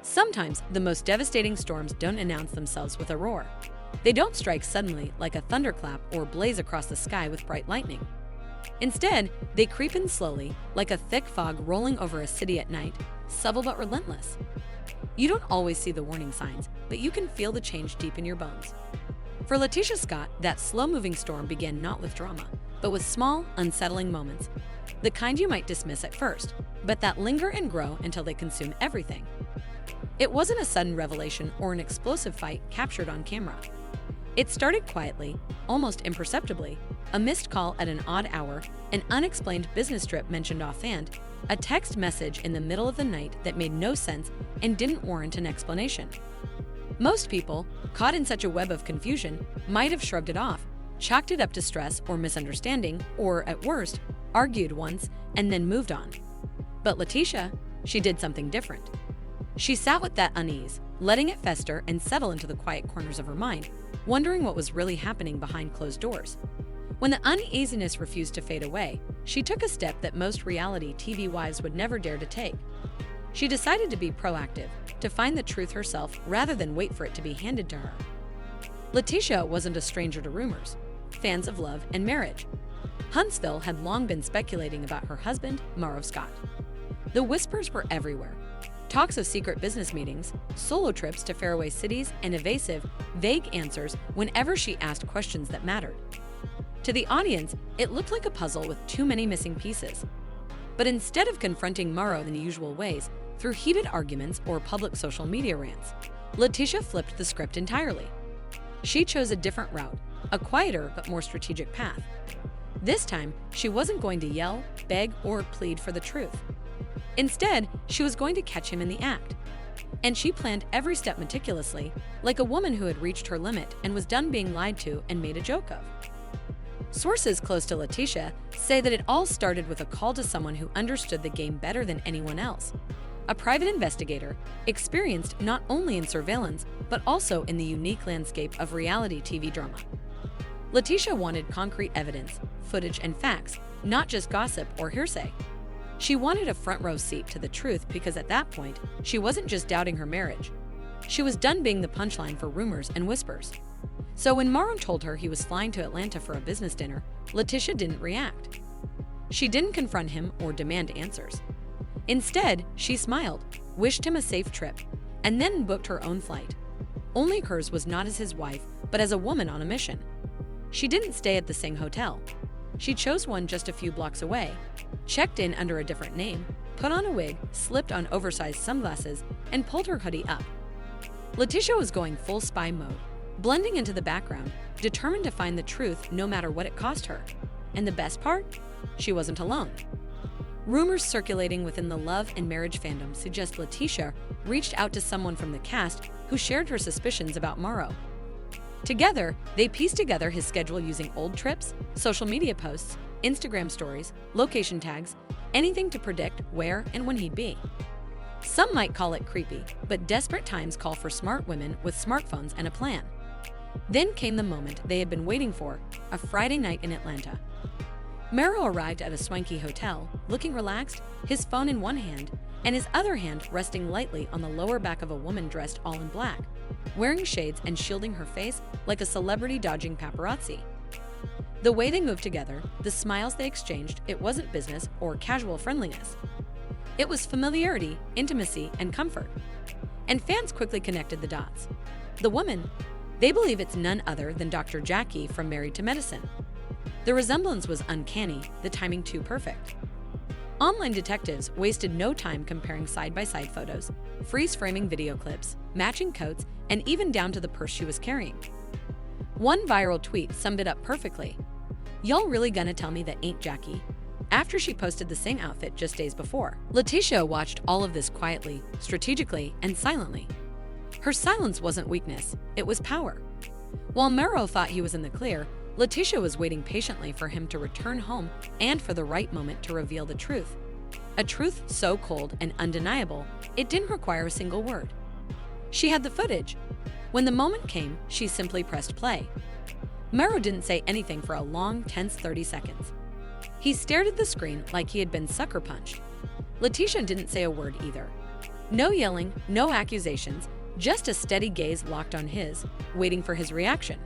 Sometimes the most devastating storms don't announce themselves with a roar. They don't strike suddenly like a thunderclap or blaze across the sky with bright lightning. Instead, they creep in slowly, like a thick fog rolling over a city at night, subtle but relentless. You don't always see the warning signs, but you can feel the change deep in your bones. For LaTisha Scott, that slow-moving storm began not with drama, but with small, unsettling moments. The kind you might dismiss at first, but that linger and grow until they consume everything. It wasn't a sudden revelation or an explosive fight captured on camera. It started quietly, almost imperceptibly, a missed call at an odd hour, an unexplained business trip mentioned offhand, a text message in the middle of the night that made no sense and didn't warrant an explanation. Most people, caught in such a web of confusion, might have shrugged it off, chalked it up to stress or misunderstanding, or, at worst, argued once and then moved on. But LaTisha, she did something different. She sat with that unease, letting it fester and settle into the quiet corners of her mind, wondering what was really happening behind closed doors. When the uneasiness refused to fade away, she took a step that most reality TV wives would never dare to take. She decided to be proactive, to find the truth herself rather than wait for it to be handed to her. LaTisha wasn't a stranger to rumors, fans of love and marriage. Huntsville had long been speculating about her husband, Marsau Scott. The whispers were everywhere. Talks of secret business meetings, solo trips to faraway cities, and evasive, vague answers whenever she asked questions that mattered. To the audience, it looked like a puzzle with too many missing pieces. But instead of confronting Marsau in the usual ways, through heated arguments or public social media rants, LaTisha flipped the script entirely. She chose a different route, a quieter but more strategic path. This time, she wasn't going to yell, beg, or plead for the truth. Instead, she was going to catch him in the act. And she planned every step meticulously, like a woman who had reached her limit and was done being lied to and made a joke of. Sources close to LaTisha say that it all started with a call to someone who understood the game better than anyone else. A private investigator, experienced not only in surveillance, but also in the unique landscape of reality TV drama. LaTisha wanted concrete evidence, footage, and facts, not just gossip or hearsay. She wanted a front-row seat to the truth because at that point, she wasn't just doubting her marriage. She was done being the punchline for rumors and whispers. So when Marsau told her he was flying to Atlanta for a business dinner, LaTisha didn't react. She didn't confront him or demand answers. Instead, she smiled, wished him a safe trip, and then booked her own flight. Only hers was not as his wife, but as a woman on a mission. She didn't stay at the same hotel. She chose one just a few blocks away, checked in under a different name, put on a wig, slipped on oversized sunglasses, and pulled her hoodie up. LaTisha was going full spy mode, blending into the background, determined to find the truth no matter what it cost her. And the best part? She wasn't alone. Rumors circulating within the love and marriage fandom suggest LaTisha reached out to someone from the cast who shared her suspicions about Marsau. Together, they pieced together his schedule using old trips, social media posts, Instagram stories, location tags, anything to predict where and when he'd be. Some might call it creepy, but desperate times call for smart women with smartphones and a plan. Then came the moment they had been waiting for, a Friday night in Atlanta. Marsau arrived at a swanky hotel, looking relaxed, his phone in one hand, and his other hand resting lightly on the lower back of a woman dressed all in black, wearing shades and shielding her face like a celebrity dodging paparazzi. The way they moved together, the smiles they exchanged, it wasn't business or casual friendliness. It was familiarity, intimacy, and comfort. And fans quickly connected the dots. The woman, they believe it's none other than Dr. Jackie from Married to Medicine. The resemblance was uncanny, the timing too perfect. Online detectives wasted no time comparing side-by-side photos, freeze-framing video clips, matching coats, and even down to the purse she was carrying. One viral tweet summed it up perfectly. "Y'all really gonna tell me that ain't Jackie?" After she posted the same outfit just days before. LaTisha watched all of this quietly, strategically, and silently. Her silence wasn't weakness, it was power. While Marsau thought he was in the clear, LaTisha was waiting patiently for him to return home and for the right moment to reveal the truth. A truth so cold and undeniable, it didn't require a single word. She had the footage. When the moment came, she simply pressed play. Marsau didn't say anything for a long, tense 30 seconds. He stared at the screen like he had been sucker punched. LaTisha didn't say a word either. No yelling, no accusations, just a steady gaze locked on his, waiting for his reaction.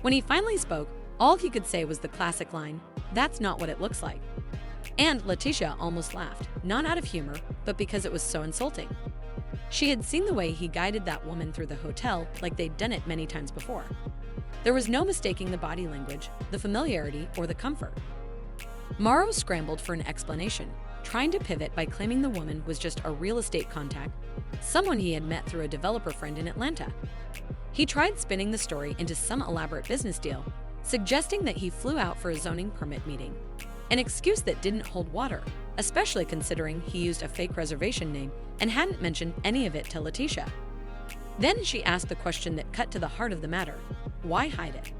When he finally spoke, all he could say was the classic line, "That's not what it looks like." And LaTisha almost laughed, not out of humor, but because it was so insulting. She had seen the way he guided that woman through the hotel like they'd done it many times before. There was no mistaking the body language, the familiarity, or the comfort. Marsau scrambled for an explanation, trying to pivot by claiming the woman was just a real estate contact, someone he had met through a developer friend in Atlanta. He tried spinning the story into some elaborate business deal, suggesting that he flew out for a zoning permit meeting, an excuse that didn't hold water, especially considering he used a fake reservation name and hadn't mentioned any of it to LaTisha. Then she asked the question that cut to the heart of the matter: why hide it?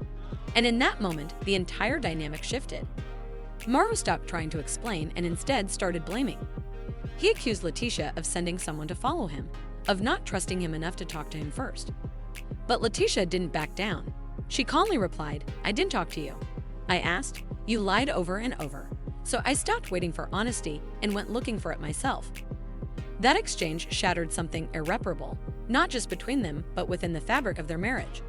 And in that moment, the entire dynamic shifted. Marsau stopped trying to explain and instead started blaming. He accused LaTisha of sending someone to follow him, of not trusting him enough to talk to him first. But LaTisha didn't back down. She calmly replied, "I didn't talk to you. I asked, you lied over and over. So I stopped waiting for honesty and went looking for it myself." That exchange shattered something irreparable, not just between them, but within the fabric of their marriage.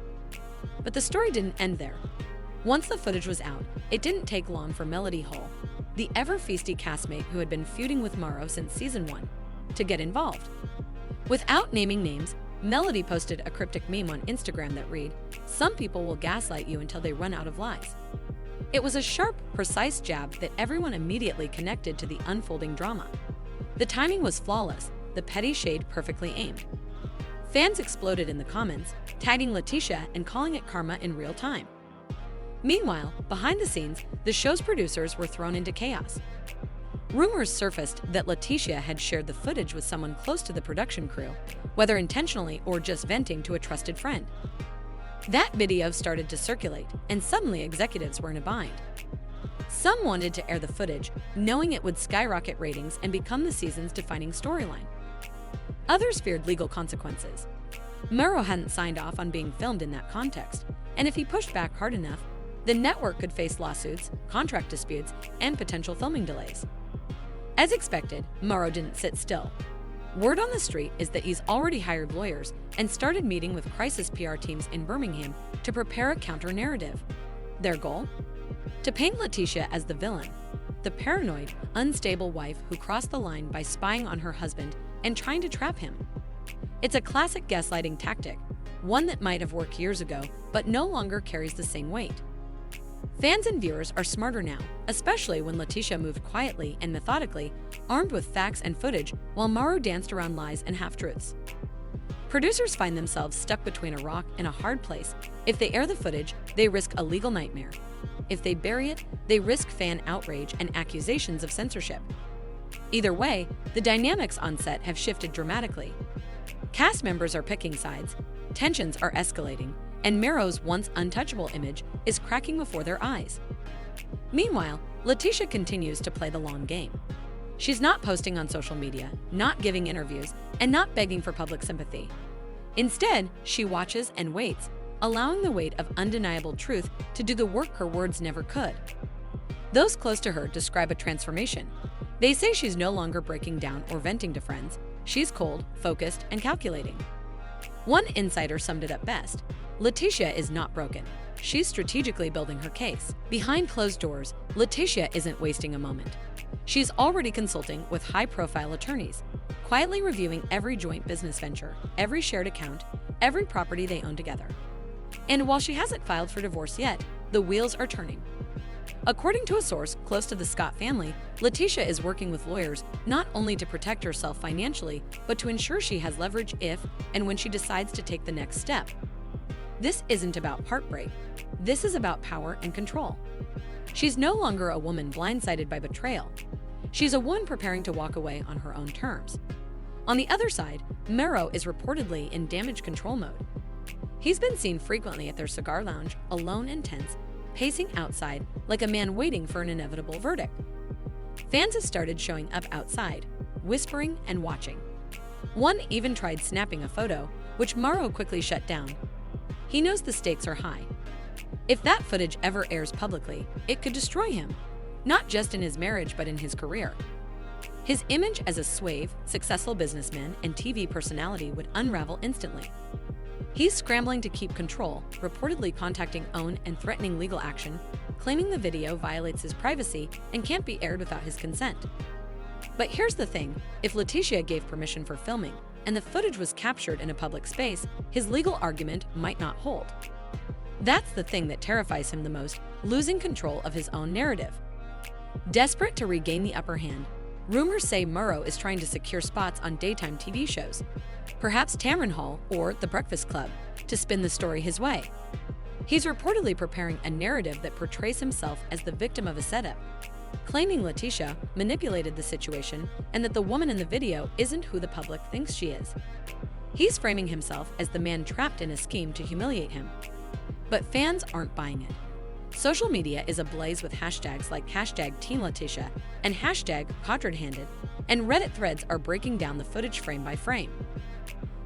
But the story didn't end there. Once the footage was out, it didn't take long for Melody Hull, the ever-feisty castmate who had been feuding with Marsau since season 1, to get involved. Without naming names, Melody posted a cryptic meme on Instagram that read, "Some people will gaslight you until they run out of lies." It was a sharp, precise jab that everyone immediately connected to the unfolding drama. The timing was flawless, the petty shade perfectly aimed. Fans exploded in the comments, tagging LaTisha and calling it karma in real time. Meanwhile, behind the scenes, the show's producers were thrown into chaos. Rumors surfaced that LaTisha had shared the footage with someone close to the production crew, whether intentionally or just venting to a trusted friend. That video started to circulate, and suddenly executives were in a bind. Some wanted to air the footage, knowing it would skyrocket ratings and become the season's defining storyline. Others feared legal consequences. Marsau hadn't signed off on being filmed in that context, and if he pushed back hard enough, the network could face lawsuits, contract disputes, and potential filming delays. As expected, Marsau didn't sit still. Word on the street is that he's already hired lawyers and started meeting with crisis PR teams in Birmingham to prepare a counter-narrative. Their goal? To paint LaTisha as the villain, the paranoid, unstable wife who crossed the line by spying on her husband and trying to trap him. It's a classic gaslighting tactic, one that might have worked years ago but no longer carries the same weight. Fans and viewers are smarter now, especially when LaTisha moved quietly and methodically, armed with facts and footage, while Marsau danced around lies and half-truths. Producers find themselves stuck between a rock and a hard place. If they air the footage, they risk a legal nightmare. If they bury it, they risk fan outrage and accusations of censorship. Either way, the dynamics on set have shifted dramatically. Cast members are picking sides, tensions are escalating, and Marsau's once untouchable image is cracking before their eyes. Meanwhile, LaTisha continues to play the long game. She's not posting on social media, not giving interviews, and not begging for public sympathy. Instead, she watches and waits, allowing the weight of undeniable truth to do the work her words never could. Those close to her describe a transformation. They say she's no longer breaking down or venting to friends. She's cold, focused, and calculating. One insider summed it up best: LaTisha is not broken. She's strategically building her case. Behind closed doors, LaTisha isn't wasting a moment. She's already consulting with high-profile attorneys, quietly reviewing every joint business venture, every shared account, every property they own together. And while she hasn't filed for divorce yet, the wheels are turning. According to a source close to the Scott family, LaTisha is working with lawyers not only to protect herself financially, but to ensure she has leverage if and when she decides to take the next step. This isn't about heartbreak. This is about power and control. She's no longer a woman blindsided by betrayal. She's a woman preparing to walk away on her own terms. On the other side, Marsau is reportedly in damage control mode. He's been seen frequently at their cigar lounge, alone and tense, pacing outside like a man waiting for an inevitable verdict. Fans have started showing up outside, whispering and watching. One even tried snapping a photo, which Marsau quickly shut down. He knows the stakes are high. If that footage ever airs publicly, it could destroy him, not just in his marriage but in his career. His image as a suave, successful businessman and TV personality would unravel instantly. He's scrambling to keep control, reportedly contacting OWN and threatening legal action, claiming the video violates his privacy and can't be aired without his consent. But here's the thing, if LaTisha gave permission for filming and the footage was captured in a public space, his legal argument might not hold. That's the thing that terrifies him the most, losing control of his own narrative. Desperate to regain the upper hand, rumors say Marsau is trying to secure spots on daytime TV shows, perhaps Tamron Hall or The Breakfast Club, to spin the story his way. He's reportedly preparing a narrative that portrays himself as the victim of a setup, claiming LaTisha manipulated the situation and that the woman in the video isn't who the public thinks she is. He's framing himself as the man trapped in a scheme to humiliate him. But fans aren't buying it. Social media is ablaze with hashtags like #TeamLaTisha and #CodredHanded, and Reddit threads are breaking down the footage frame by frame.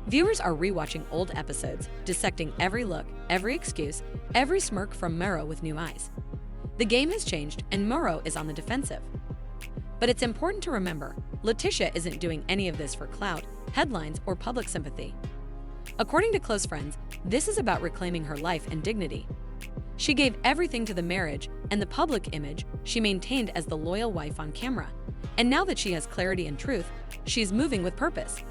Viewers are rewatching old episodes, dissecting every look, every excuse, every smirk from Marsau with new eyes. The game has changed and Marsau is on the defensive. But it's important to remember, LaTisha isn't doing any of this for clout, headlines, or public sympathy. According to close friends, this is about reclaiming her life and dignity. She gave everything to the marriage and the public image she maintained as the loyal wife on camera. And now that she has clarity and truth, she's moving with purpose.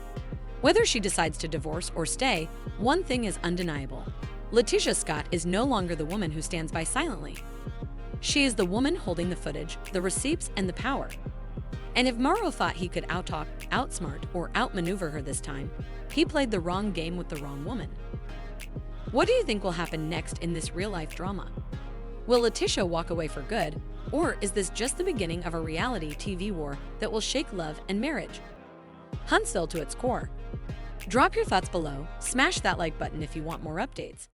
Whether she decides to divorce or stay, one thing is undeniable. LaTisha Scott is no longer the woman who stands by silently. She is the woman holding the footage, the receipts, and the power. And if Marsau thought he could outtalk, outsmart, or outmaneuver her this time, he played the wrong game with the wrong woman. What do you think will happen next in this real-life drama? Will LaTisha walk away for good, or is this just the beginning of a reality TV war that will shake love and marriage? Huntsville to its core. Drop your thoughts below, smash that like button if you want more updates.